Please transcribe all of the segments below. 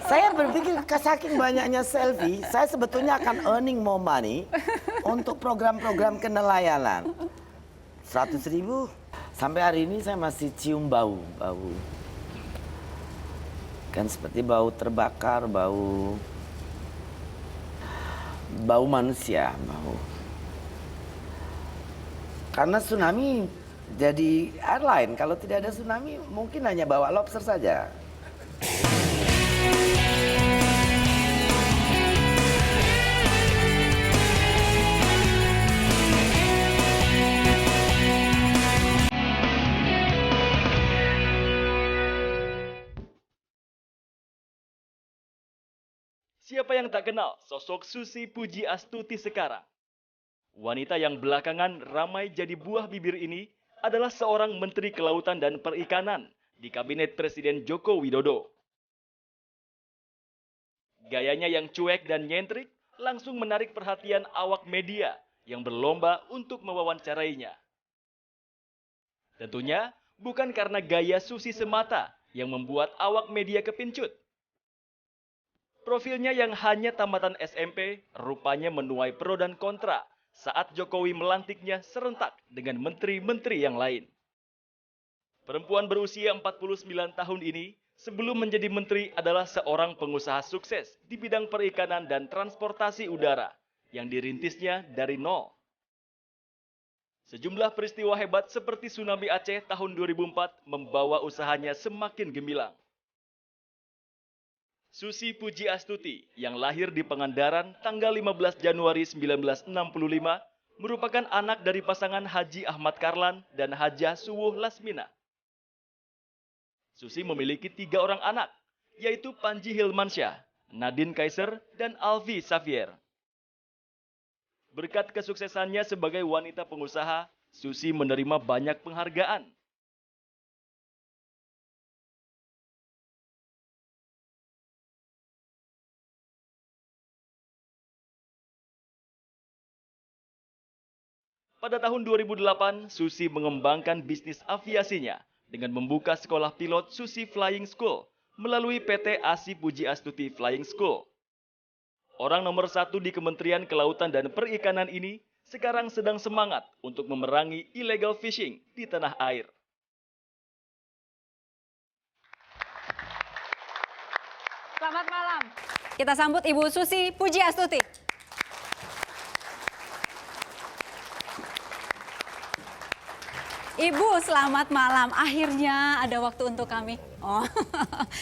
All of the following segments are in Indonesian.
Saya berpikir saking banyaknya selfie, saya sebetulnya akan earning more money untuk program-program kenelayanan. 100.000, sampai hari ini saya masih cium bau. Kan seperti bau terbakar, bau manusia, Karena tsunami jadi airline, kalau tidak ada tsunami mungkin hanya bawa lobster saja. Siapa yang tak kenal sosok Susi Pujiastuti sekarang? Wanita yang belakangan ramai jadi buah bibir ini adalah seorang Menteri Kelautan dan Perikanan di Kabinet Presiden Joko Widodo. Gayanya yang cuek dan nyentrik langsung menarik perhatian awak media yang berlomba untuk mewawancarainya. Tentunya bukan karena gaya Susi semata yang membuat awak media kepincut. Profilnya yang hanya tamatan SMP rupanya menuai pro dan kontra saat Jokowi melantiknya serentak dengan menteri-menteri yang lain. Perempuan berusia 49 tahun ini sebelum menjadi menteri adalah seorang pengusaha sukses di bidang perikanan dan transportasi udara yang dirintisnya dari nol. Sejumlah peristiwa hebat seperti tsunami Aceh tahun 2004 membawa usahanya semakin gemilang. Susi Pujiastuti yang lahir di Pangandaran tanggal 15 Januari 1965 merupakan anak dari pasangan Haji Ahmad Karlan dan Hajah Suwuh Lasmina. Susi memiliki 3 orang anak, yaitu Panji Hilmansyah, Nadine Kaiser, dan Alvi Xavier. Berkat kesuksesannya sebagai wanita pengusaha, Susi menerima banyak penghargaan. Pada tahun 2008, Susi mengembangkan bisnis aviasinya dengan membuka sekolah pilot Susi Flying School melalui PT Asi Pujiastuti Flying School. Orang nomor 1 di Kementerian Kelautan dan Perikanan ini sekarang sedang semangat untuk memerangi illegal fishing di tanah air. Selamat malam. Kita sambut Ibu Susi Pujiastuti. Ibu, selamat malam. Akhirnya ada waktu untuk kami. Oh,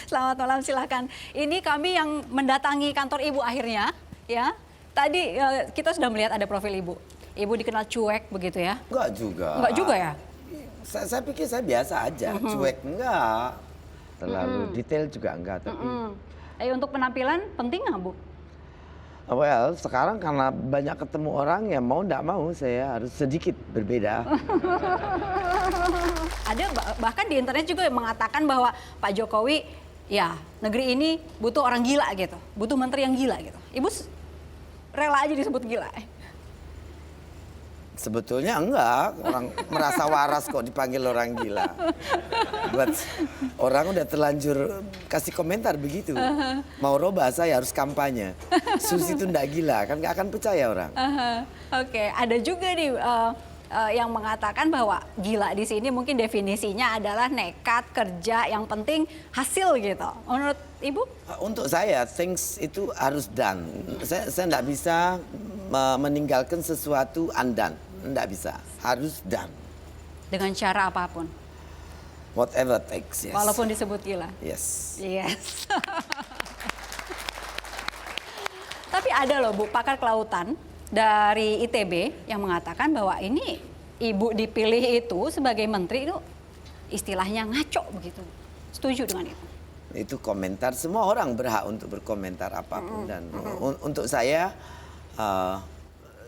selamat malam, silakan. Ini kami yang mendatangi kantor Ibu akhirnya, ya. Tadi kita sudah melihat ada profil Ibu. Ibu dikenal cuek begitu ya? Enggak juga. Enggak juga ya? Saya pikir saya biasa aja, cuek enggak. Terlalu detail juga enggak, tapi... Untuk penampilan penting nggak, Bu? Well, sekarang karena banyak ketemu orang ya mau enggak mau saya harus sedikit berbeda. Ada bahkan di internet juga yang mengatakan bahwa Pak Jokowi, ya negeri ini butuh orang gila gitu, butuh menteri yang gila gitu. Ibu rela aja disebut gila? Sebetulnya enggak, orang merasa waras kok dipanggil orang gila. Buat orang udah terlanjur kasih komentar begitu. Mau robah saya harus kampanye. Susi itu enggak gila, kan enggak akan percaya orang. Oke, ada juga nih yang mengatakan bahwa gila di sini mungkin definisinya adalah nekat, kerja, yang penting hasil gitu. Menurut Ibu? Untuk saya, things itu harus done. Saya enggak bisa meninggalkan sesuatu undone. Enggak bisa, harus done. Dengan cara apapun? Whatever takes, yes. Walaupun disebut gila? Yes. Yes. Tapi ada loh Bu, pakar kelautan dari ITB yang mengatakan bahwa ini Ibu dipilih itu sebagai menteri itu istilahnya ngaco begitu. Setuju dengan itu? Itu komentar, semua orang berhak untuk berkomentar apapun. Dan untuk saya...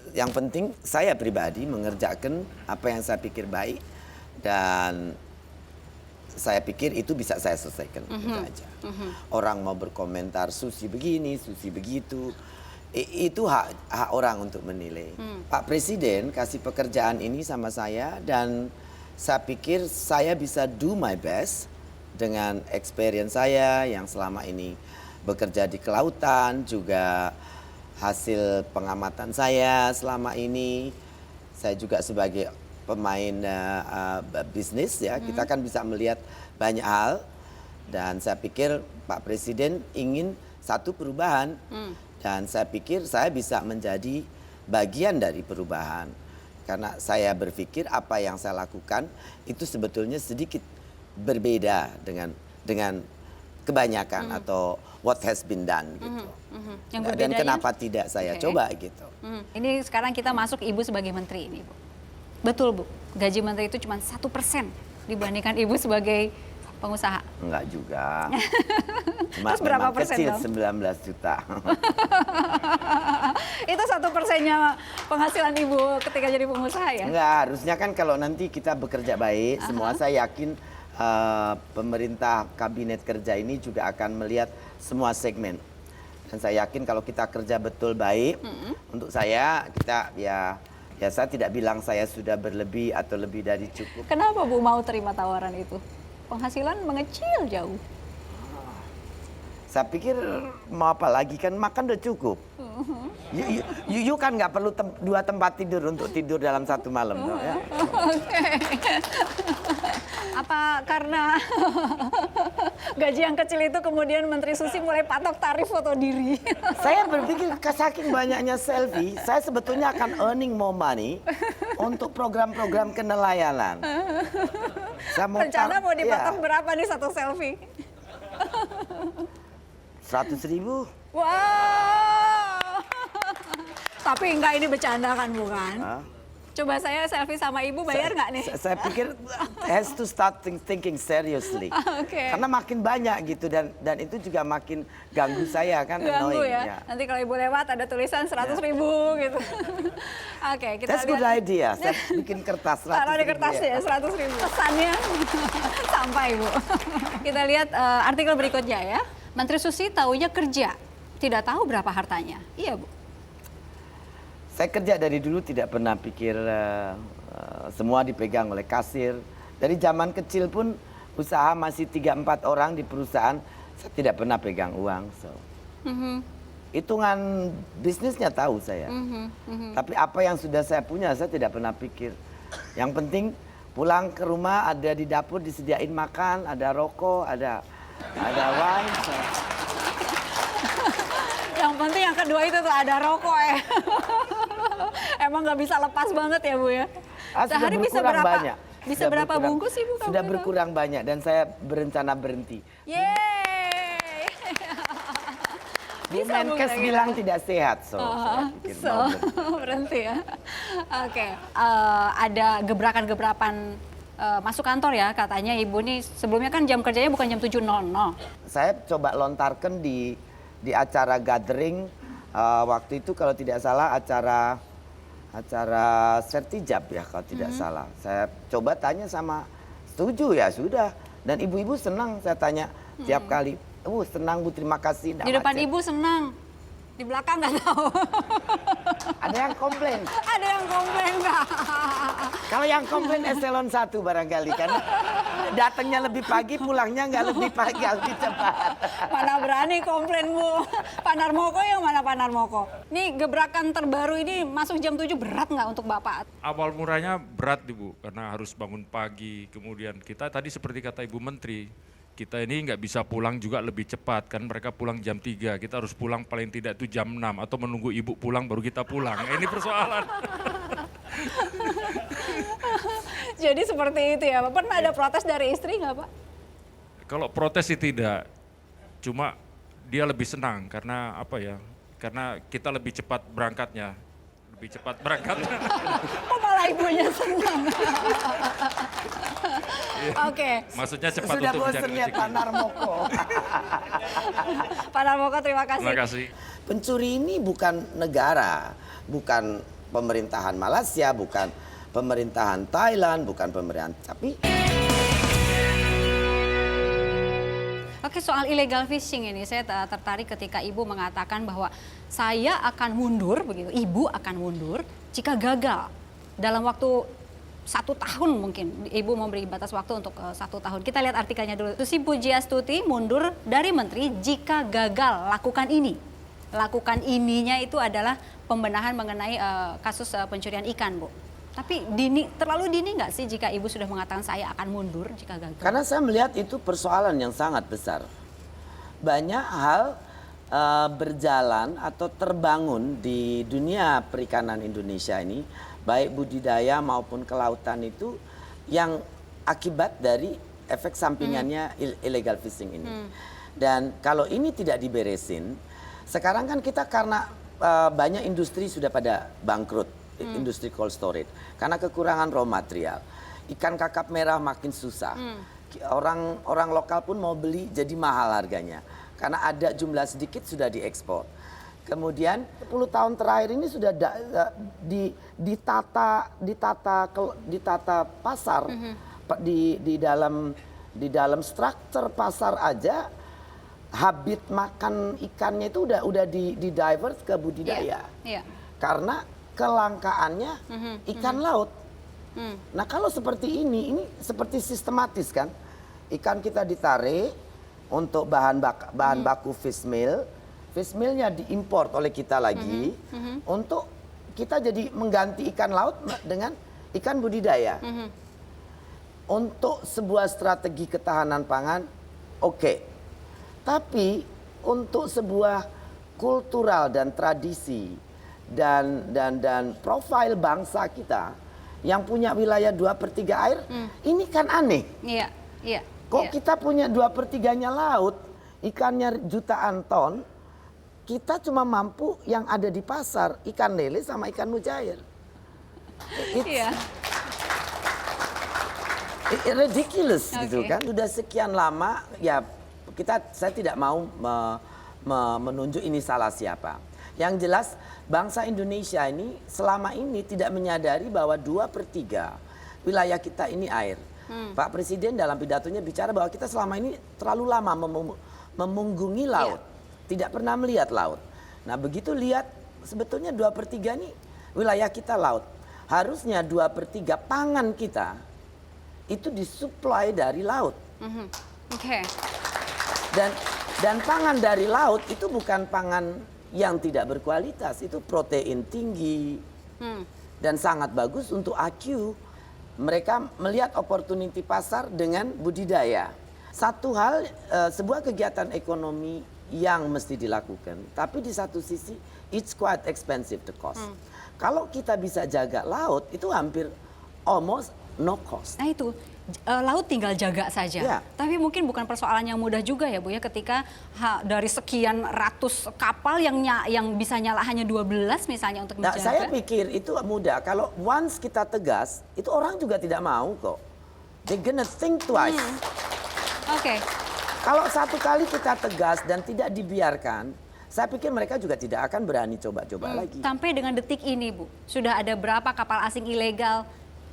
yang penting saya pribadi mengerjakan apa yang saya pikir baik dan saya pikir itu bisa saya selesaikan itu aja. Orang mau berkomentar Susi begini, Susi begitu, itu hak orang untuk menilai. Pak Presiden kasih pekerjaan ini sama saya dan saya pikir saya bisa do my best dengan experience saya yang selama ini bekerja di kelautan, juga hasil pengamatan saya selama ini. Saya juga sebagai pemain bisnis ya, kita kan bisa melihat banyak hal. Dan saya pikir Pak Presiden ingin satu perubahan. Dan saya pikir saya bisa menjadi bagian dari perubahan. Karena saya berpikir apa yang saya lakukan itu sebetulnya sedikit berbeda dengan kebanyakan atau what has been done gitu. Yang Dan berbedanya? kenapa tidak saya coba gitu. Ini sekarang kita masuk Ibu sebagai menteri ini, Bu. Betul, Bu. Gaji menteri itu cuma 1% dibandingkan Ibu sebagai pengusaha. Enggak juga. Cuma Terus berapa memang persen kecil, dong? 19 juta. Itu 1%-nya penghasilan Ibu ketika jadi pengusaha ya? Enggak, harusnya kan kalau nanti kita bekerja baik, semua saya yakin pemerintah kabinet kerja ini juga akan melihat semua segmen. Dan saya yakin kalau kita kerja betul baik, untuk saya kita ya saya tidak bilang saya sudah berlebih atau lebih dari cukup. Kenapa Bu mau terima tawaran itu? Penghasilan mengecil jauh. Saya pikir mau apa lagi, kan makan udah cukup. You kan nggak perlu dua tempat tidur untuk tidur dalam satu malam. Ya. Apa karena gaji yang kecil itu kemudian Menteri Susi mulai patok tarif foto diri? Saya berpikir saking banyaknya selfie, saya sebetulnya akan earning more money untuk program-program kenelayanan. Saya Rencana mau dipatok ya, berapa nih satu selfie? 100.000. Wow. Tapi enggak, ini bercanda kan bukan? Hah? Coba saya selfie sama Ibu bayar nggak nih? Saya pikir has to start thinking seriously. Oke. Karena makin banyak gitu dan itu juga makin ganggu saya kan. Ganggu annoying, ya. Nanti kalau Ibu lewat ada tulisan 100.000 gitu. Oke, kita That's good lihat. idea. Saya bikin kertas 100.000. Taruh di kertas ya, 100.000. Pesannya sampai, Bu. Kita lihat artikel berikutnya ya. Menteri Susi taunya kerja, tidak tahu berapa hartanya. Iya, Bu. Saya kerja dari dulu tidak pernah pikir semua dipegang oleh kasir. Dari zaman kecil pun usaha masih 3-4 orang di perusahaan, saya tidak pernah pegang uang. So. Hitungan bisnisnya tahu saya. Tapi apa yang sudah saya punya saya tidak pernah pikir. Yang penting pulang ke rumah ada di dapur disediain makan, ada rokok, ada wine. So. Yang penting yang kedua itu tuh ada rokok ya. Emang nggak bisa lepas banget ya, Bu ya. Sehari bisa berkurang berapa? banyak. Bisa Sudah berapa berkurang- bungkus sih, Bu? Sudah berkurang banyak dan saya berencana berhenti. Yeay. Bu Bisa, Bu, Menkes kira-kira. bilang tidak sehat, so saya pikir So, mau berhenti. berhenti ya. Oke, ada gebrakan-gebrakan masuk kantor ya, katanya Ibu nih sebelumnya kan jam kerjanya bukan jam 7.00. Saya coba lontarkan di acara gathering waktu itu kalau tidak salah acara sertijab ya kalau tidak salah. Saya coba tanya sama setuju ya sudah dan ibu-ibu senang saya tanya tiap kali. Senang Bu, terima kasih. Di depan Ibu senang, di belakang nggak tahu. Ada yang komplain. Ada yang komplain nggak? Kalau yang komplain eselon 1 barangkali karena datangnya lebih pagi, pulangnya nggak lebih pagi, lebih cepat. Mana berani komplain, Bu. Pak Narmoko yang mana Pak Narmoko? Nih gebrakan terbaru ini masuk jam 7 berat nggak untuk Bapak? Awal muranya berat Ibu, karena harus bangun pagi. Kemudian kita tadi seperti kata Ibu Menteri, kita ini nggak bisa pulang juga lebih cepat. Kan mereka pulang jam 3, kita harus pulang paling tidak itu jam 6. Atau menunggu Ibu pulang baru kita pulang. Ini persoalan. Jadi seperti itu ya, Pak. Pernah ada protes dari istri nggak, Pak? Kalau protes sih tidak, cuma dia lebih senang karena apa ya? Karena kita lebih cepat berangkatnya, Kok malah ibunya senang? Oke, Maksudnya cepat Sudah untuk mencari bosan ya rezeki. Pak Narmoko. Pak Narmoko terima kasih. Terima kasih. Pencuri ini bukan negara, bukan pemerintahan Malaysia, bukan pemerintahan Thailand, bukan pemerintahan, tapi Oke, soal illegal fishing ini saya tertarik ketika Ibu mengatakan bahwa saya akan mundur begitu, Ibu akan mundur jika gagal dalam waktu 1 tahun mungkin. Ibu memberi batas waktu untuk 1 tahun. Kita lihat artikelnya dulu. Susi Pujiastuti mundur dari menteri jika gagal lakukan ini. Lakukan ininya itu adalah pembenahan mengenai kasus pencurian ikan, Bu. Tapi terlalu dini nggak sih jika Ibu sudah mengatakan saya akan mundur jika gagal? Karena saya melihat itu persoalan yang sangat besar. Banyak hal berjalan atau terbangun di dunia perikanan Indonesia ini, baik budidaya maupun kelautan itu yang akibat dari efek sampingannya illegal fishing ini. Dan kalau ini tidak diberesin, sekarang kan kita karena banyak industri sudah pada bangkrut, industri cold storage, karena kekurangan raw material. Ikan kakap merah makin susah. Orang lokal pun mau beli jadi mahal harganya. Karena ada jumlah sedikit sudah diekspor. Kemudian 10 tahun terakhir ini sudah ditata pasar di dalam struktur pasar aja, habit makan ikannya itu udah di divert ke budidaya. Karena kelangkaannya ikan laut. Nah kalau seperti ini seperti sistematis kan, ikan kita ditarik untuk bahan baku fish meal, fish mealnya diimpor oleh kita lagi untuk kita jadi mengganti ikan laut dengan ikan budidaya. Untuk sebuah strategi ketahanan pangan, oke. Tapi untuk sebuah kultural dan tradisi dan profil bangsa kita yang punya wilayah 2/3 air, ini kan aneh. Iya. Kok kita punya 2/3-nya laut, ikannya jutaan ton, kita cuma mampu yang ada di pasar, ikan lele sama ikan mujair. It's ridiculous gitu kan. Sudah sekian lama, ya saya tidak mau menunjuk ini salah siapa. Yang jelas bangsa Indonesia ini selama ini tidak menyadari bahwa 2/3 wilayah kita ini air. Pak Presiden dalam pidatonya bicara bahwa kita selama ini terlalu lama memunggungi laut, tidak pernah melihat laut. Nah begitu lihat sebetulnya 2/3 ini wilayah kita laut. Harusnya 2/3 pangan kita itu disuplai dari laut. Dan pangan dari laut itu bukan pangan yang tidak berkualitas, itu protein tinggi dan sangat bagus untuk IQ. Mereka melihat opportunity pasar dengan budidaya. Satu hal, sebuah kegiatan ekonomi yang mesti dilakukan. Tapi di satu sisi, it's quite expensive the cost. Kalau kita bisa jaga laut, itu hampir almost no cost. Nah itu, laut tinggal jaga saja. Tapi mungkin bukan persoalan yang mudah juga ya Bu ya, ketika dari sekian ratus kapal yang bisa nyala hanya 12 misalnya untuk menjaga. Saya pikir itu mudah. Kalau once kita tegas, itu orang juga tidak mau kok. They gonna think twice. Kalau satu kali kita tegas dan tidak dibiarkan, saya pikir mereka juga tidak akan berani coba-coba lagi. Sampai dengan detik ini Bu, sudah ada berapa kapal asing ilegal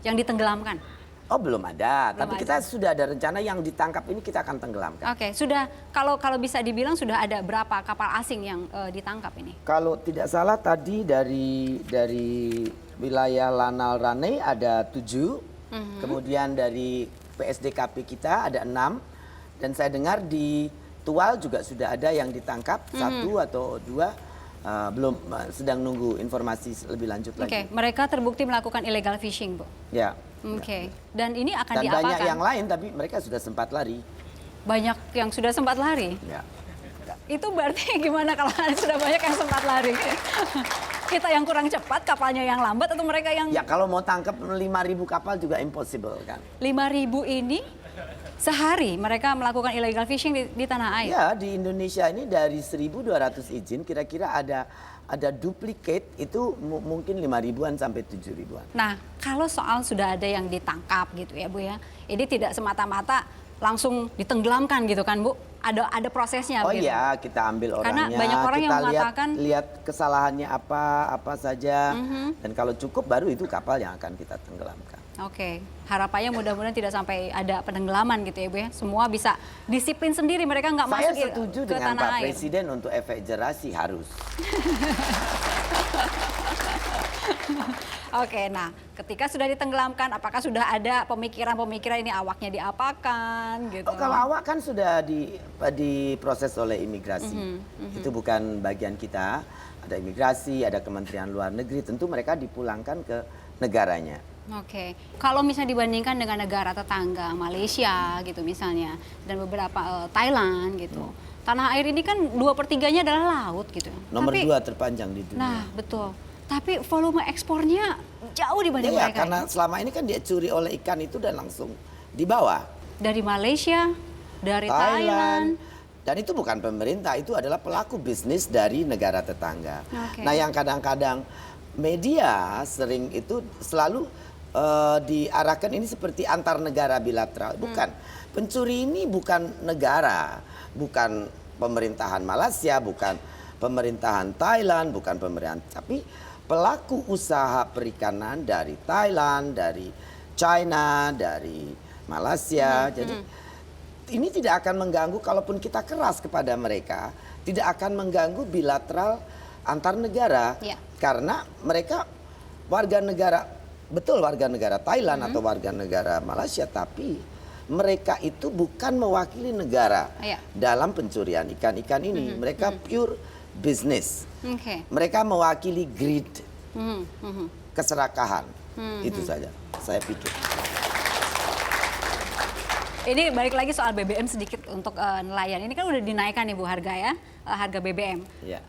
yang ditenggelamkan? Oh belum ada, tapi kita sudah ada rencana yang ditangkap ini kita akan tenggelamkan. Sudah, kalau bisa dibilang sudah ada berapa kapal asing yang ditangkap ini? Kalau tidak salah tadi dari wilayah Lanal Rane ada 7, kemudian dari PSDKP kita ada 6, dan saya dengar di Tual juga sudah ada yang ditangkap 1 atau 2, belum, sedang nunggu informasi lebih lanjut lagi. Mereka terbukti melakukan illegal fishing, Bu? Ya. Dan ini akan diapakan? Dan diapakan? banyak yang lain, tapi mereka sudah sempat lari. Banyak yang sudah sempat lari? Ya. Itu berarti gimana kalau sudah banyak yang sempat lari? Kita yang kurang cepat, kapalnya yang lambat, atau mereka yang... Ya kalau mau tangkap 5.000 kapal juga impossible kan. 5.000 ini sehari mereka melakukan illegal fishing di tanah air? Ya, di Indonesia ini dari 1.200 izin kira-kira ada duplicate itu mungkin 5.000-an sampai 7.000-an. Nah, kalau soal sudah ada yang ditangkap gitu ya Bu ya, ini tidak semata-mata langsung ditenggelamkan gitu kan Bu? Ada prosesnya. Oh gitu. iya, kita ambil orangnya, Karena banyak orang kita yang mengatakan lihat kesalahannya apa saja, dan kalau cukup baru itu kapal yang akan kita tenggelamkan. Harapannya mudah-mudahan tidak sampai ada penenggelaman gitu ya Bu ya. Semua bisa disiplin sendiri, mereka nggak masuk ke tanah air. Saya setuju dengan Pak Presiden untuk efek jerah sih harus. Oke, nah ketika sudah ditenggelamkan, apakah sudah ada pemikiran-pemikiran ini awaknya diapakan gitu? Oh, kalau awak kan sudah diproses oleh imigrasi. Itu bukan bagian kita. Ada imigrasi, ada Kementerian Luar Negeri. Tentu mereka dipulangkan ke negaranya. Oke, kalau misalnya dibandingkan dengan negara tetangga, Malaysia gitu misalnya, dan beberapa Thailand gitu. Tanah air ini kan 2/3-nya adalah laut gitu. Nomor Tapi, 2 terpanjang di dunia. Nah, betul. Tapi volume ekspornya jauh dibanding Iya, mereka. karena selama ini kan dia curi oleh ikan itu dan langsung dibawa. Dari Malaysia, dari Thailand. Dan itu bukan pemerintah, itu adalah pelaku bisnis dari negara tetangga. Oke. Nah, yang kadang-kadang media sering itu selalu diarahkan ini seperti antar negara bilateral. Bukan. Pencuri ini bukan negara, bukan pemerintahan Malaysia, bukan pemerintahan Thailand, bukan pemerintahan, tapi pelaku usaha perikanan dari Thailand, dari China, dari Malaysia. Jadi ini tidak akan mengganggu, kalaupun kita keras kepada mereka, tidak akan mengganggu bilateral antar negara. Ya. Karena mereka warga negara, betul warga negara Thailand atau warga negara Malaysia, tapi mereka itu bukan mewakili negara Ya. dalam pencurian ikan-ikan ini. Mereka pure business. Oke. Mereka mewakili greed, Mhm, mhm. keserakahan. Itu saja saya pikir. Ini balik lagi soal BBM sedikit untuk nelayan. Ini kan udah dinaikkan nih Bu harga ya, harga BBM. Ya.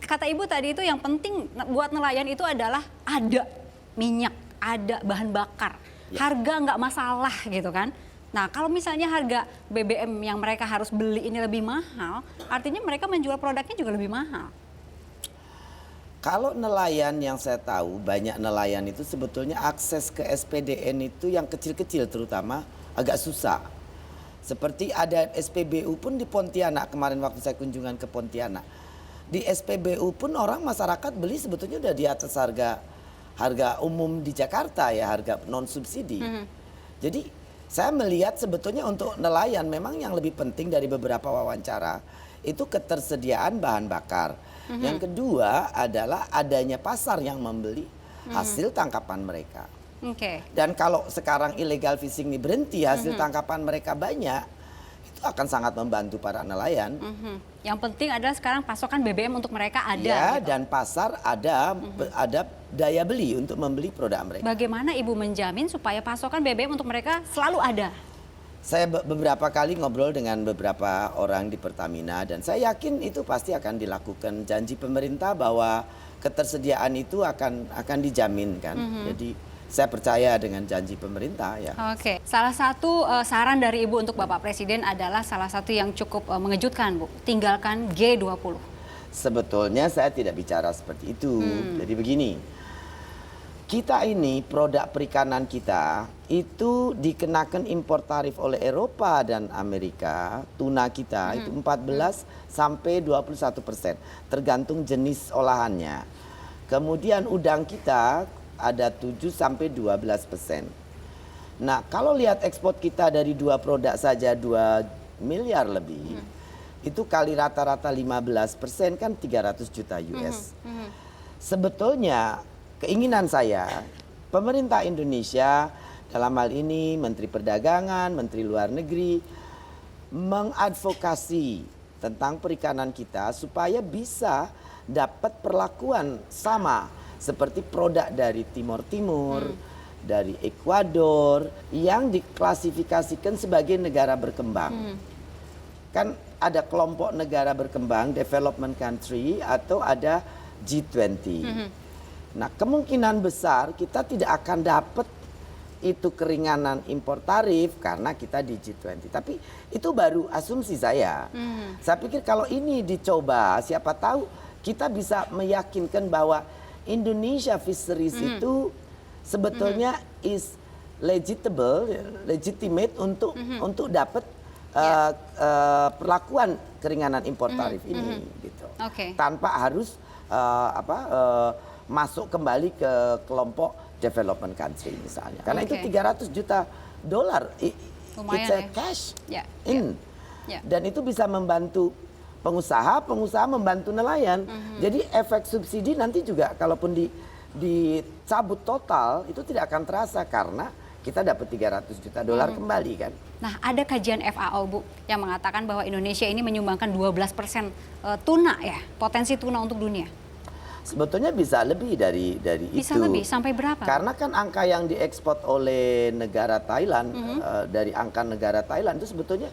Kata Ibu tadi itu yang penting buat nelayan itu adalah ada minyak, ada bahan bakar. Ya. Harga nggak masalah gitu kan. Nah kalau misalnya harga BBM yang mereka harus beli ini lebih mahal, artinya mereka menjual produknya juga lebih mahal. Kalau nelayan yang saya tahu, banyak nelayan itu sebetulnya akses ke SPDN itu yang kecil-kecil terutama agak susah. Seperti ada SPBU pun di Pontianak kemarin waktu saya kunjungan ke Pontianak. Di SPBU pun orang masyarakat beli sebetulnya udah di atas harga umum di Jakarta ya, harga non subsidi. Jadi saya melihat sebetulnya untuk nelayan memang yang lebih penting dari beberapa wawancara itu ketersediaan bahan bakar. Yang kedua adalah adanya pasar yang membeli hasil tangkapan mereka. Oke. Dan kalau sekarang illegal fishing ini berhenti, hasil tangkapan mereka banyak, itu akan sangat membantu para nelayan. Yang penting adalah sekarang pasokan BBM untuk mereka ada. Ya, gitu. dan pasar ada daya beli untuk membeli produk mereka. Bagaimana Ibu menjamin supaya pasokan BBM untuk mereka selalu ada? Saya beberapa kali ngobrol dengan beberapa orang di Pertamina dan saya yakin itu pasti akan dilakukan. Janji pemerintah bahwa ketersediaan itu akan dijamin kan. Jadi saya percaya dengan janji pemerintah ya. Oke, salah satu saran dari Ibu untuk Bapak Presiden adalah salah satu yang cukup mengejutkan Bu, tinggalkan G20. Sebetulnya saya tidak bicara seperti itu. Jadi begini, kita ini produk perikanan kita itu dikenakan impor tarif oleh Eropa dan Amerika. Tuna kita itu 14 sampai 21%, tergantung jenis olahannya. Kemudian udang kita ada 7 sampai 12%. Nah, kalau lihat ekspor kita dari dua produk saja 2 miliar lebih, itu kali rata-rata 15% kan 300 juta US. Sebetulnya keinginan saya, pemerintah Indonesia dalam hal ini Menteri Perdagangan, Menteri Luar Negeri mengadvokasi tentang perikanan kita supaya bisa dapat perlakuan sama seperti produk dari Timor Timur, dari Ekuador yang diklasifikasikan sebagai negara berkembang. Kan ada kelompok negara berkembang, development country, atau ada G20. Nah, kemungkinan besar kita tidak akan dapat itu keringanan impor tarif karena kita di G20. Tapi itu baru asumsi saya. Saya pikir kalau ini dicoba, siapa tahu kita bisa meyakinkan bahwa Indonesia fisheries itu sebetulnya is legitimate untuk dapat perlakuan keringanan impor tarif ini gitu. Tanpa harus masuk kembali ke kelompok development country misalnya. Karena itu 300 juta dolar it's a cash in. Dan itu bisa membantu pengusaha membantu nelayan. Jadi efek subsidi nanti juga kalaupun dicabut total itu tidak akan terasa karena kita dapat 300 juta dolar kembali kan. Nah, ada kajian FAO, Bu, yang mengatakan bahwa Indonesia ini menyumbangkan 12% tuna ya, potensi tuna untuk dunia. Sebetulnya bisa lebih dari Bisa itu. lebih, sampai berapa? Karena kan angka yang diekspor oleh negara Thailand, dari angka negara Thailand itu sebetulnya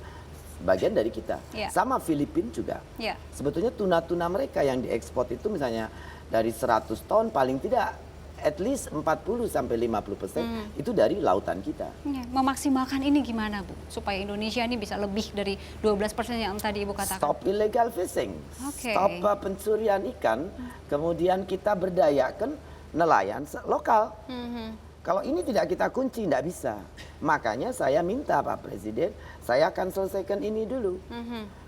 bagian dari kita. Ya. Sama Filipina juga. Ya. Sebetulnya tuna-tuna mereka yang diekspor itu misalnya dari 100 ton paling tidak at least 40 sampai 50% itu dari lautan kita. Ya, memaksimalkan ini gimana, Bu? Supaya Indonesia ini bisa lebih dari 12% yang tadi Ibu katakan. Stop illegal fishing, Oke. stop pencurian ikan, kemudian kita berdayakan nelayan lokal. Kalau ini tidak kita kunci, tidak bisa. Makanya saya minta Pak Presiden, saya akan selesaikan ini dulu.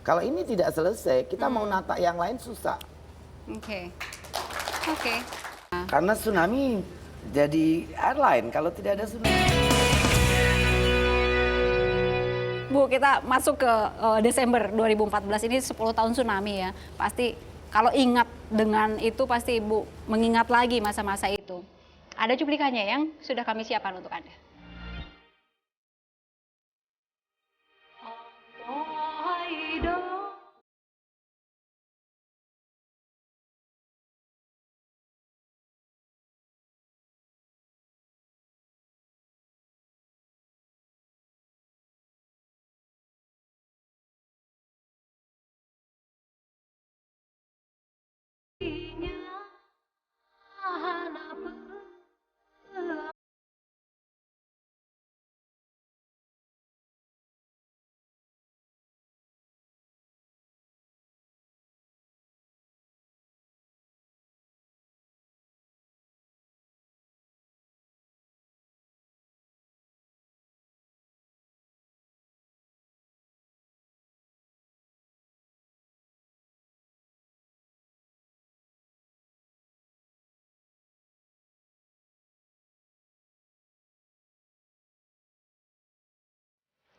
Kalau ini tidak selesai, kita mau nata yang lain susah. Oke. Oke. Karena tsunami jadi airline kalau tidak ada tsunami. Bu, kita masuk ke Desember 2014 ini 10 tahun tsunami ya. Pasti kalau ingat dengan itu pasti Ibu mengingat lagi masa-masa itu. Ada cuplikannya yang sudah kami siapkan untuk Anda.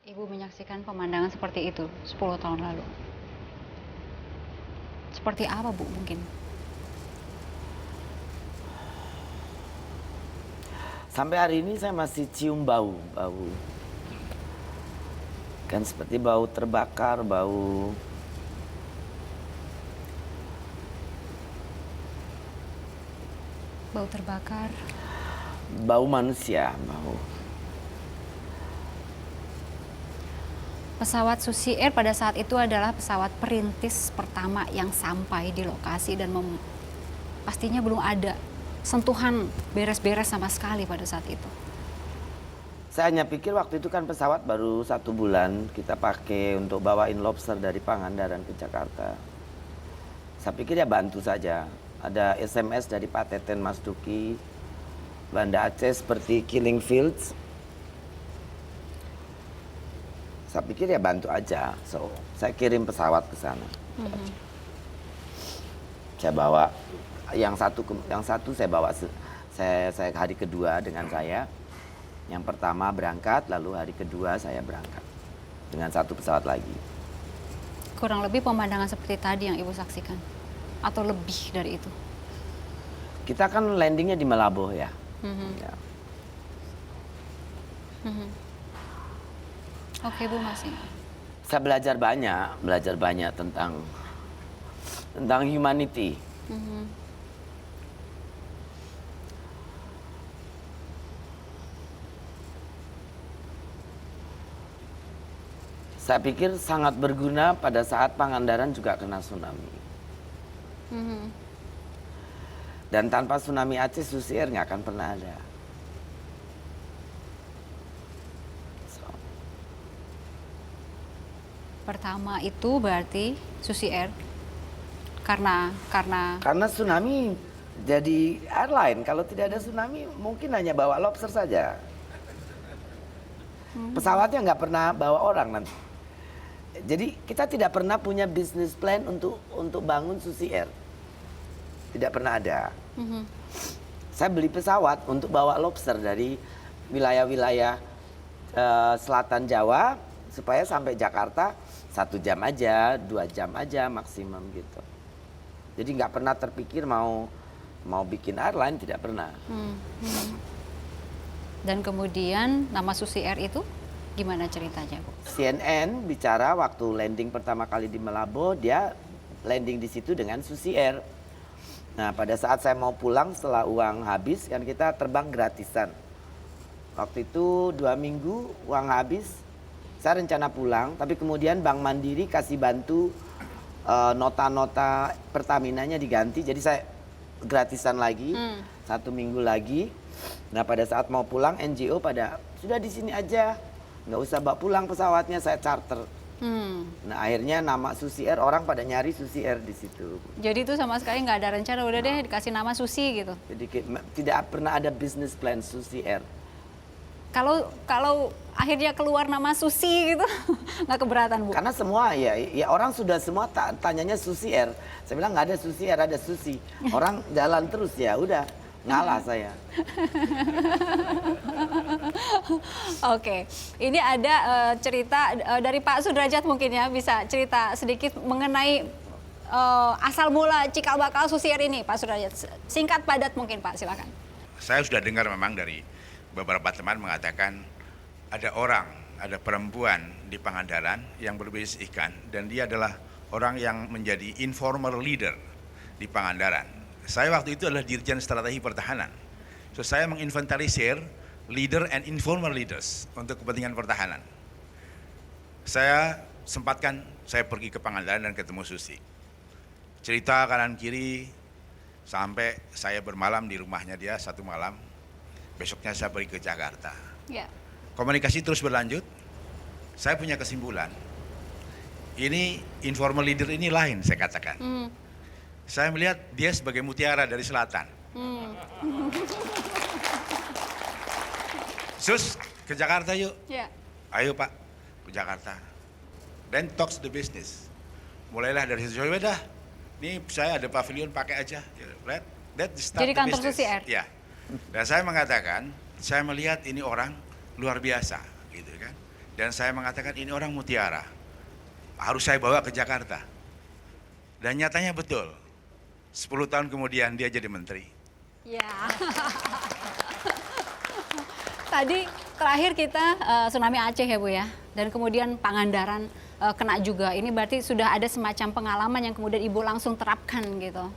Ibu menyaksikan pemandangan seperti itu 10 tahun lalu. Seperti apa, Bu, mungkin? Sampai hari ini saya masih cium bau. Kan seperti bau terbakar, bau Terbakar. bau manusia, bau. Pesawat Susi Air pada saat itu adalah pesawat perintis pertama yang sampai di lokasi dan pastinya belum ada sentuhan beres-beres sama sekali pada saat itu. Saya hanya pikir waktu itu kan pesawat baru 1 bulan kita pakai untuk bawain lobster dari Pangandaran ke Jakarta. Saya pikir ya bantu saja. Ada SMS dari Pak Teten Mas Duki, Banda Aceh seperti Killing Fields. Saya pikir ya bantu aja. So, saya kirim pesawat ke sana. Saya bawa yang satu saya bawa saya hari kedua dengan saya. Yang pertama berangkat, lalu hari kedua saya berangkat dengan satu pesawat lagi. Kurang lebih pemandangan seperti tadi yang Ibu saksikan atau lebih dari itu? Kita kan landingnya di Melambo ya. Ya. Oke, Bu, masih. Saya belajar banyak tentang humanity. Saya pikir sangat berguna pada saat Pangandaran juga kena tsunami. Dan tanpa tsunami Aceh, Susi Air nggak akan pernah ada. Pertama itu berarti Susi Air karena tsunami jadi airline. Kalau tidak ada tsunami mungkin hanya bawa lobster saja. Pesawatnya nggak pernah bawa orang nanti. Jadi kita tidak pernah punya business plan untuk bangun Susi Air. Tidak pernah ada. Saya beli pesawat untuk bawa lobster dari wilayah-wilayah selatan Jawa supaya sampai Jakarta 1 jam aja, 2 jam aja maksimum gitu. Jadi nggak pernah terpikir mau mau bikin airline tidak pernah. Dan kemudian nama Susi Air itu gimana ceritanya, Bu? CNN bicara waktu landing pertama kali di Malabo, dia landing di situ dengan Susi Air. Nah, pada saat saya mau pulang setelah uang habis, kan kita terbang gratisan. Waktu itu 2 minggu uang habis, saya rencana pulang, tapi kemudian Bank Mandiri kasih bantu nota-nota Pertaminanya diganti, jadi saya gratisan lagi, 1 minggu lagi. Nah, pada saat mau pulang, NGO pada sudah di sini aja, nggak usah bawa pulang pesawatnya, saya charter. Nah, akhirnya nama Susi Air, orang pada nyari Susi Air di situ. Jadi itu sama sekali nggak ada rencana, udah deh dikasih nama Susi gitu. Jadi tidak pernah ada business plan Susi Air. Kalau akhirnya keluar nama Susi gitu, nggak keberatan, Bu? Karena semua ya orang sudah semua tanyanya Susi Air. Saya bilang nggak ada Susi Air, ada Susi. Orang jalan terus ya, udah ngalah saya. Oke, ini ada cerita dari Pak Sudrajat mungkin ya, bisa cerita sedikit mengenai asal mula cikal bakal Susi Air ini, Pak Sudrajat. Singkat padat mungkin, Pak, silakan. Saya sudah dengar memang dari beberapa teman mengatakan ada perempuan di Pangandaran yang berbisnis ikan, dan dia adalah orang yang menjadi informal leader di Pangandaran. Saya waktu itu adalah Dirjen Strategi Pertahanan. So, saya menginventarisir leader and informal leaders untuk kepentingan pertahanan. Saya sempatkan saya pergi ke Pangandaran dan ketemu Susi. Cerita kanan kiri sampai saya bermalam di rumahnya dia 1 malam. Besoknya saya pergi ke Jakarta. Ya. Komunikasi terus berlanjut. Saya punya kesimpulan, ini informal leader ini lain, saya katakan. Saya melihat dia sebagai mutiara dari selatan. Sus, ke Jakarta yuk. Ya. Ayo Pak, ke Jakarta. Then talks the business. Mulailah dari situ, dah. Ini saya ada pavilion, pakai aja. That start Jadi the kantor business. Susi Air? Ya. Dan saya mengatakan, saya melihat ini orang luar biasa, gitu kan. Dan saya mengatakan ini orang mutiara, harus saya bawa ke Jakarta. Dan nyatanya betul, 10 tahun kemudian dia jadi menteri. Ya. Tadi terakhir kita tsunami Aceh ya, Bu ya, dan kemudian Pangandaran kena juga. Ini berarti sudah ada semacam pengalaman yang kemudian Ibu langsung terapkan gitu.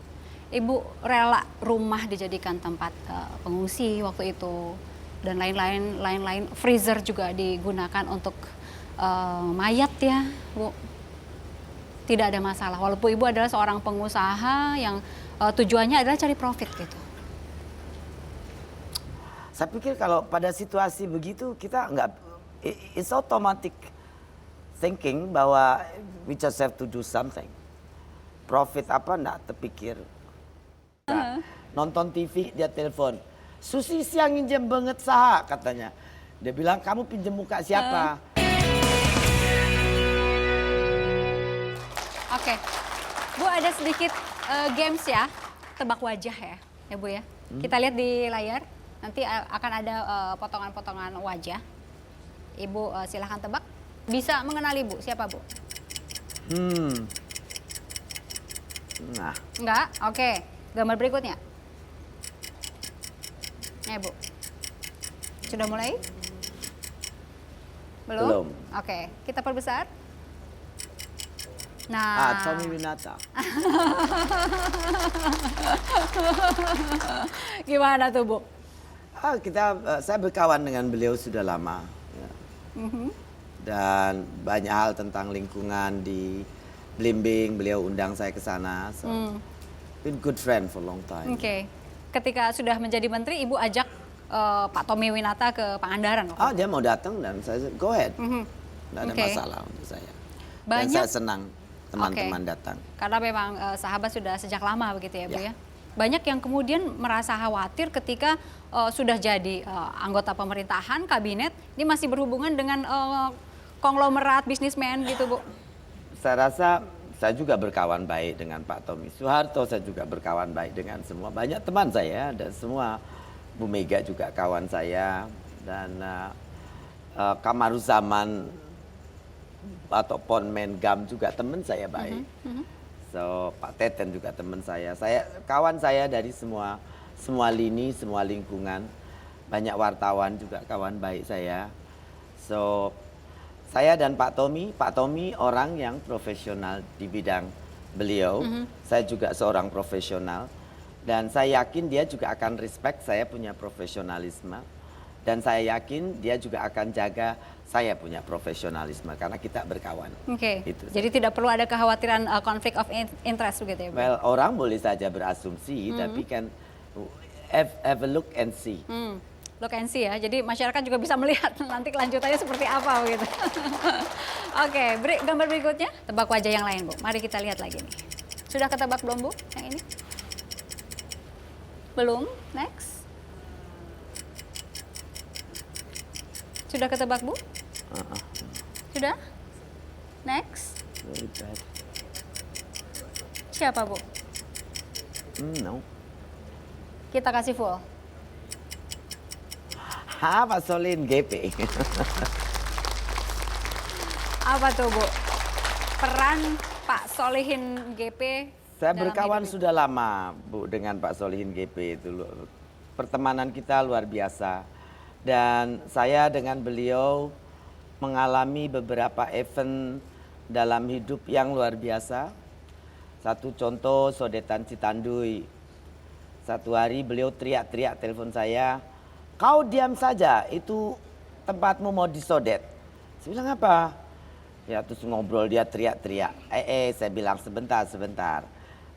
Ibu rela rumah dijadikan tempat pengungsi waktu itu, dan lain-lain, freezer juga digunakan untuk mayat ya, Bu. Tidak ada masalah, walaupun Ibu adalah seorang pengusaha yang tujuannya adalah cari profit gitu. Saya pikir kalau pada situasi begitu kita nggak, it's automatic thinking bahwa we just have to do something. Profit apa nggak terpikir. Nah, nonton TV dia telepon, Susi siang pinjam banget saha katanya. Dia bilang kamu pinjam muka siapa? Oke, Bu ada sedikit games ya, tebak wajah ya Bu ya. Kita lihat di layar, nanti akan ada potongan-potongan wajah. Ibu silahkan tebak. Bisa mengenali Bu, siapa Bu? Nah, Enggak? Oke, gambar berikutnya. Bu, sudah mulai? Belum? Belum. Oke, kita perbesar. Nah, Tommy Winata. gimana tuh Bu? Saya berkawan dengan beliau sudah lama. Ya. Dan banyak hal tentang lingkungan di Blimbing, beliau undang saya ke sana. So, been good friend for long time. Oke. Ketika sudah menjadi menteri, Ibu ajak Pak Tommy Winata ke Pangandaran. Dia mau datang dan saya go ahead. Nggak ada masalah untuk saya. Dan Banyak- saya senang teman-teman datang. Karena memang sahabat sudah sejak lama begitu ya Bu Ya. ya. Banyak yang kemudian merasa khawatir ketika sudah jadi anggota pemerintahan, kabinet, ini masih berhubungan dengan konglomerat, bisnismen gitu Bu. Saya rasa saya juga berkawan baik dengan Pak Tommy Soeharto, saya juga berkawan baik dengan semua. Banyak teman saya dan semua, Bu Mega juga kawan saya, dan Kamaruzaman atau Pon Mengam juga teman saya baik. So Pak Teten juga teman saya. Kawan saya dari semua lini, semua lingkungan. Banyak wartawan juga kawan baik saya. So saya dan Pak Tommy orang yang profesional di bidang beliau. Saya juga seorang profesional. Dan saya yakin dia juga akan respect saya punya profesionalisme. Dan saya yakin dia juga akan jaga saya punya profesionalisme karena kita berkawan. Oke. Gitu. Jadi tidak perlu ada kekhawatiran konflik of interest begitu ya, Bu? Well, orang boleh saja berasumsi, tapi kan have a look and see. Look and see ya. Jadi masyarakat juga bisa melihat nanti kelanjutannya seperti apa begitu. Oke, gambar berikutnya tebak wajah yang lain, Bu. Mari kita lihat lagi nih. Sudah ketebak belum, Bu? Yang ini? Belum. Next. Sudah ketebak, Bu? Sudah? Next. Very bad. Siapa, Bu? No. Kita kasih full. Pak Solihin GP. Apa tuh, Bu? Peran Pak Solihin GP. Saya dalam berkawan hidup sudah lama, Bu, dengan Pak Solihin GP itu. Pertemanan kita luar biasa. Dan saya dengan beliau mengalami beberapa event dalam hidup yang luar biasa. Satu contoh sodetan Citanduy. Satu hari beliau teriak-teriak telepon saya, "Kau diam saja, itu tempatmu mau disodet." Saya bilang apa? Ya terus ngobrol dia teriak-teriak. Saya bilang sebentar.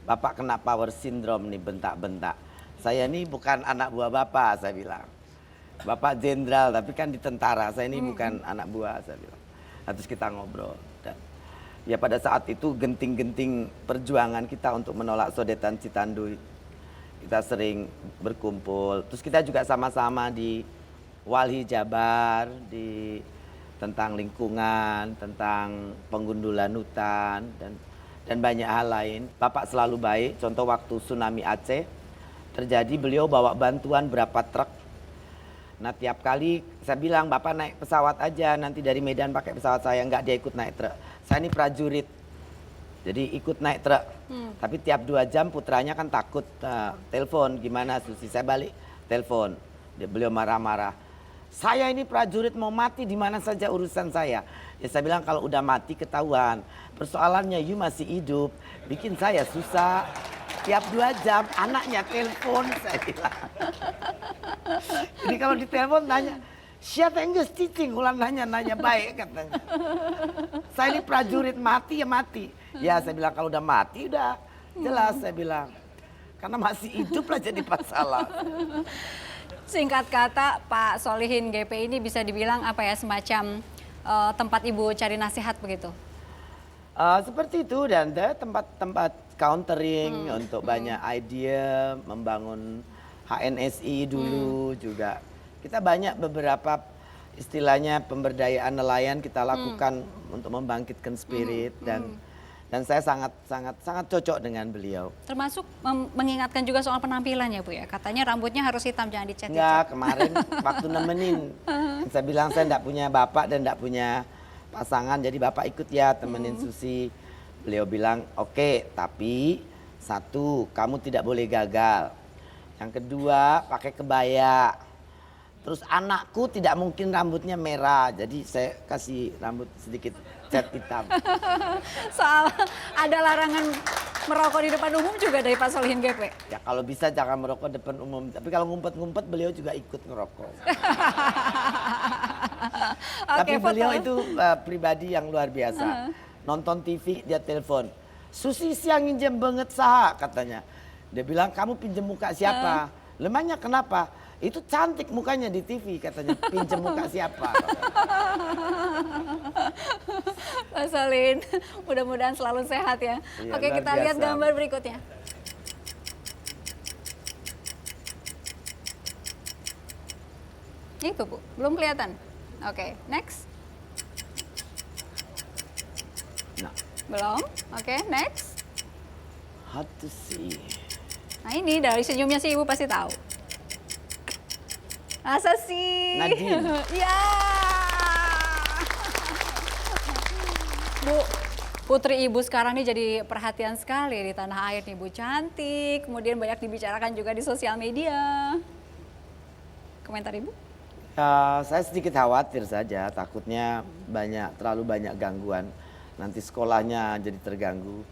Bapak kena power syndrome nih, bentak-bentak. Saya ini bukan anak buah Bapak, saya bilang. Bapak jenderal tapi kan di tentara, saya ini bukan anak buah, saya bilang. Nah, terus kita ngobrol. Dan ya pada saat itu genting-genting perjuangan kita untuk menolak sodetan Citanduy. Kita sering berkumpul. Terus kita juga sama-sama di Walhi Jabar, tentang lingkungan, tentang penggundulan hutan dan banyak hal lain. Bapak selalu baik. Contoh waktu tsunami Aceh terjadi, beliau bawa bantuan berapa truk. Nah tiap kali saya bilang, Bapak naik pesawat aja, nanti dari Medan pakai pesawat saya. Enggak, dia ikut naik truk. Saya ini prajurit, jadi ikut naik truk. Tapi tiap 2 jam putranya kan takut, telepon, gimana Susi, saya balik telepon. Beliau marah-marah. Saya ini prajurit mau mati di mana saja urusan saya. Ya saya bilang kalau udah mati ketahuan. Persoalannya you masih hidup, bikin saya susah. Tiap 2 jam anaknya telepon, saya bilang. Jadi kalau ditelepon tanya, siapa yang teaching? Ulang nanya baik katanya. Saya ini prajurit, mati ya mati. Ya saya bilang kalau udah mati udah jelas, saya bilang. Karena masih hidup lah jadi masalah. Singkat kata, Pak Solihin GP ini bisa dibilang apa ya, semacam tempat Ibu cari nasihat begitu? Seperti itu, dan tempat countering untuk banyak ide, membangun HNSI dulu juga. Kita banyak beberapa istilahnya pemberdayaan nelayan kita lakukan untuk membangkitkan spirit dan saya sangat cocok dengan beliau. Termasuk mengingatkan juga soal penampilannya, Bu ya. Katanya rambutnya harus hitam, jangan dicat. Enggak, kemarin waktu nemenin saya bilang saya enggak punya bapak dan enggak punya pasangan, jadi bapak ikut ya temenin Susi. Beliau bilang oke, tapi satu, kamu tidak boleh gagal. Yang kedua, pakai kebaya. Terus anakku tidak mungkin rambutnya merah, jadi saya kasih rambut sedikit cat hitam. Soal ada larangan merokok di depan umum juga dari Pak Solihin GP. Ya kalau bisa jangan merokok depan umum, tapi kalau ngumpet-ngumpet beliau juga ikut ngerokok. Tapi beliau itu pribadi yang luar biasa. Nonton TV dia telepon, Susi siang pinjam banget sah katanya. Dia bilang kamu pinjam muka siapa? Lemahnya kenapa? Itu cantik mukanya di TV katanya, pinjam muka siapa? Pak Solihin, mudah-mudahan selalu sehat ya. Iya, Oke, luar kita biasa. lihat gambar berikutnya. Itu Bu, belum kelihatan. Oke, next. Nah, Belum. Oke, next. hard to see. Nah ini dari senyumnya sih Ibu pasti tahu. Masa sih? Nadine. Ya. Bu, putri ibu sekarang nih jadi perhatian sekali di tanah air nih, Bu. Cantik, kemudian banyak dibicarakan juga di sosial media. Komentar ibu? Ya, saya sedikit khawatir saja, takutnya terlalu banyak gangguan. Nanti sekolahnya jadi terganggu.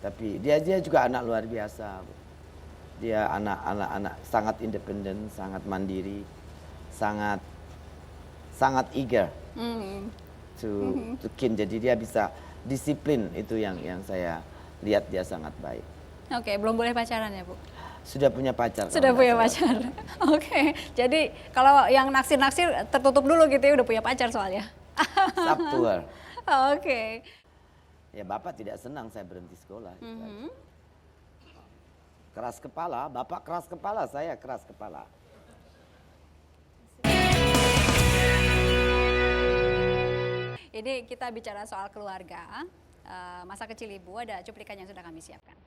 Tapi dia juga anak luar biasa, Bu. Dia anak sangat independen, sangat mandiri, sangat eager to kin. Jadi dia bisa disiplin, itu yang saya lihat dia sangat baik. Oke, belum boleh pacaran ya, Bu? Sudah punya pacar. Sudah punya pacar. Oke, jadi kalau yang naksir-naksir tertutup dulu gitu ya, udah punya pacar soalnya. Up to her. Oke. Ya bapak tidak senang saya berhenti sekolah. Itu aja. Keras kepala, bapak keras kepala, saya keras kepala. Ini kita bicara soal keluarga. Masa kecil ibu, ada cuplikan yang sudah kami siapkan.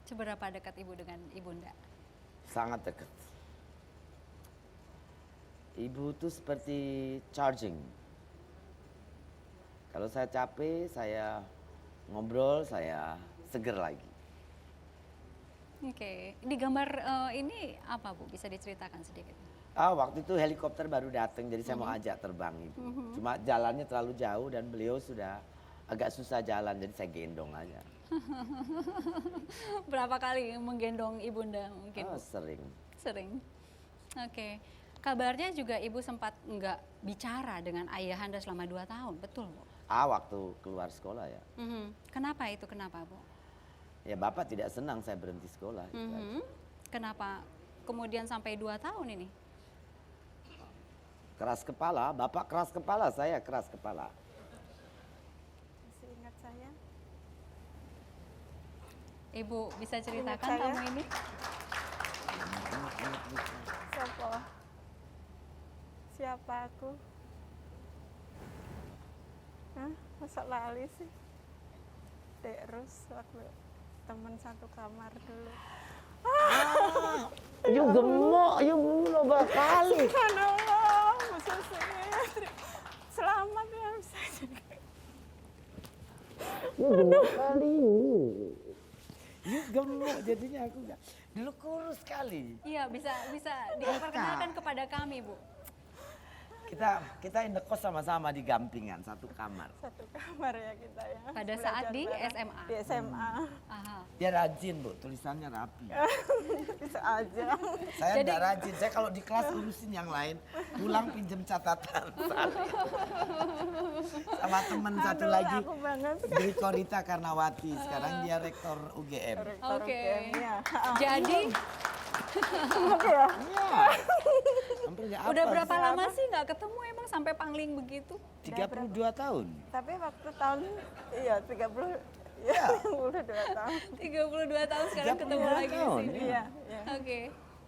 Seberapa dekat ibu dengan ibunda? Sangat dekat. Ibu tuh seperti charging. Kalau saya capek, saya ngobrol, saya seger lagi. Oke, di gambar ini apa Bu? Bisa diceritakan sedikit? Waktu itu helikopter baru datang, jadi saya mau ajak terbang ibu. Cuma jalannya terlalu jauh dan beliau sudah agak susah jalan, jadi saya gendong aja. Berapa kali menggendong ibunda mungkin? Sering. Sering. Oke. Kabarnya juga ibu sempat nggak bicara dengan ayahanda selama 2 tahun, betul Bu? Waktu keluar sekolah ya. Kenapa itu? Kenapa Bu? Ya bapak tidak senang saya berhenti sekolah. Gitu aja. Kenapa kemudian sampai 2 tahun ini? Keras kepala, bapak keras kepala, saya keras kepala. Masih ingat saya? Ibu bisa ceritakan saya. kamu ini? Siapa aku? Hah? Masa lali sih? Dek Rus, waktu teman satu kamar dulu. You gemuk, you loba kali. Subhanallah, masa sih? Selamat ya bisa jadi. You gemuk kali. You gemuk jadinya aku enggak. Dulu kurus sekali. Iya, bisa diperkenalkan kepada kami, Bu. Kita indekos sama-sama di Gampingan, satu kamar. Satu kamar ya kita ya. Pada saat Belajar di bareng. SMA? Di SMA. Aha. Dia rajin, Bu, tulisannya rapi. Bisa aja. Saya enggak rajin, saya kalau di kelas urusin yang lain, pulang pinjem catatan. Sama teman satu Aduh, lagi, aku banget. Dwi Korita Karnawati, sekarang dia rektor UGM. Oke. UGM-nya. Jadi Oke ya. Iya. Hampir nggak udah apa berapa lama sih nggak ketemu emang sampai pangling begitu? 32 tahun. Tapi waktu tahun iya 30 ya 32 tahun. 32 tahun sekarang 32 ketemu lagi di tahun, sini. Iya, iya. Oke.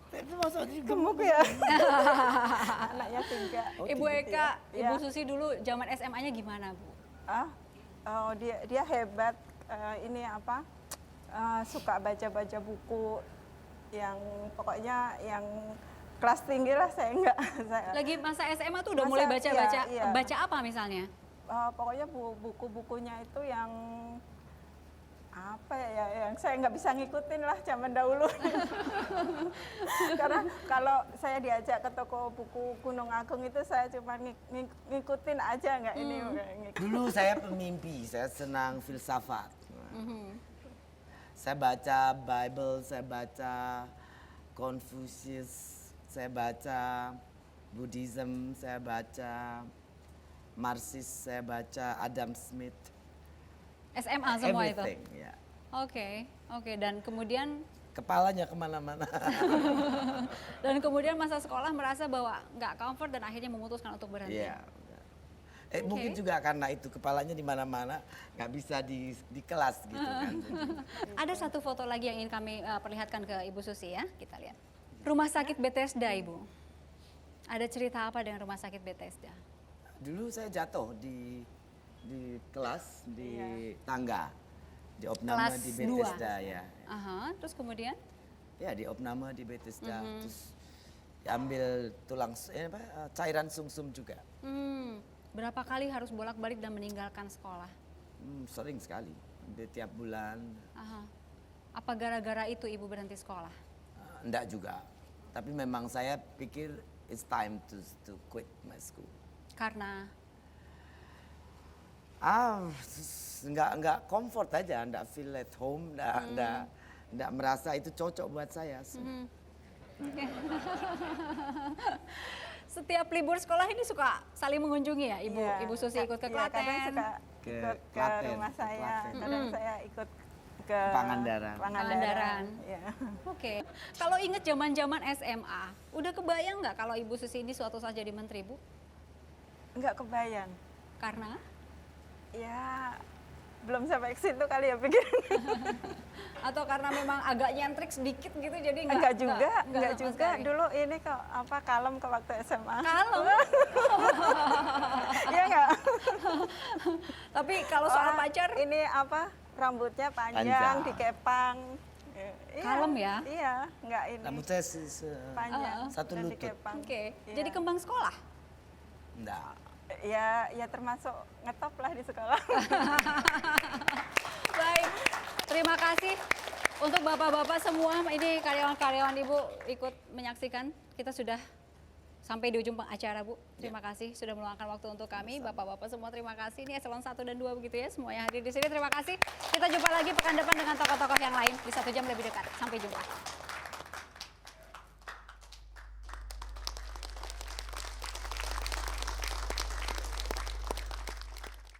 Itu masuk di Gemuk ya. Anaknya 3. Ibu Eka, Iya. Ibu Susi dulu zaman SMA-nya gimana, Bu? Oh dia hebat ini apa? Suka baca-baca buku yang pokoknya yang kelas tinggi lah saya enggak. Lagi masa SMA tuh udah Masa- mulai baca-baca. iya, iya. Baca apa misalnya? Pokoknya buku-bukunya itu yang apa ya yang saya nggak bisa ngikutin lah zaman dahulu. Karena kalau saya diajak ke toko buku Gunung Agung itu saya cuma ngikutin aja nggak ini ngikutin. Dulu saya pemimpi, saya senang filsafat. Saya baca Bible, saya baca Confucius, saya baca Buddhism, saya baca Marxist, saya baca Adam Smith. SMA semua itu? Everything, ya. Oke. Dan kemudian Kepalanya kemana-mana. masa sekolah merasa bahwa nggak comfort dan akhirnya memutuskan untuk berhenti. Iya. Mungkin juga karena itu kepalanya di mana-mana, nggak bisa di kelas gitu kan. Ada satu foto lagi yang ingin kami perlihatkan ke Ibu Susi ya, kita lihat. Rumah sakit Bethesda, Ibu. Ada cerita apa dengan rumah sakit Bethesda? Dulu saya jatuh di kelas di tangga, di opname Kelas di Bethesda ya. Aha, terus kemudian? Ya di opname di Bethesda, terus diambil cairan sumsum juga. Berapa kali harus bolak-balik dan meninggalkan sekolah? Sering sekali, hampir tiap bulan. Aha. Apa gara-gara itu Ibu berhenti sekolah? Enggak juga, tapi memang saya pikir it's time to quit my school. Karena? Nggak comfort aja, nggak feel at home, nggak merasa itu cocok buat saya. Setiap libur sekolah ini suka saling mengunjungi ya, Ibu? Iya. Ibu Susi ikut ke Iya, kadang Klaten. suka Ke ikut ke Klaten, rumah ke saya, Klaten. kadang saya ikut ke Pangandaran. Pangandaran. Iya. Oke, kalau inget zaman-zaman SMA, udah kebayang nggak kalau Ibu Susi ini suatu saat jadi menteri, Bu? Nggak kebayang. Karena? Ya, belum sampai ke situ kali ya pikir. Atau karena memang agak nyentrik sedikit gitu, jadi Enggak juga, sama enggak juga. sekali? Dulu ini kok kalem ke waktu SMA. Kalem. Iya enggak? Tapi kalau soal pacar, Ini rambutnya panjang, Panjang. dikepang. Iya, Kalem ya? Iya, enggak ini. Rambut saya Panjang. satu dan lutut. dikepang. oke, Iya. jadi kembang sekolah. Enggak. Ya termasuk ngetop lah di sekolah. Baik, terima kasih untuk bapak-bapak semua. Ini karyawan-karyawan Ibu ikut menyaksikan. Kita sudah sampai di ujung acara, Bu. Terima kasih sudah meluangkan waktu untuk kami. Bapak-bapak semua terima kasih. Ini eselon 1 dan 2 begitu ya, semuanya hadir di sini. Terima kasih. Kita jumpa lagi pekan depan dengan tokoh-tokoh yang lain di 1 jam lebih dekat. Sampai jumpa.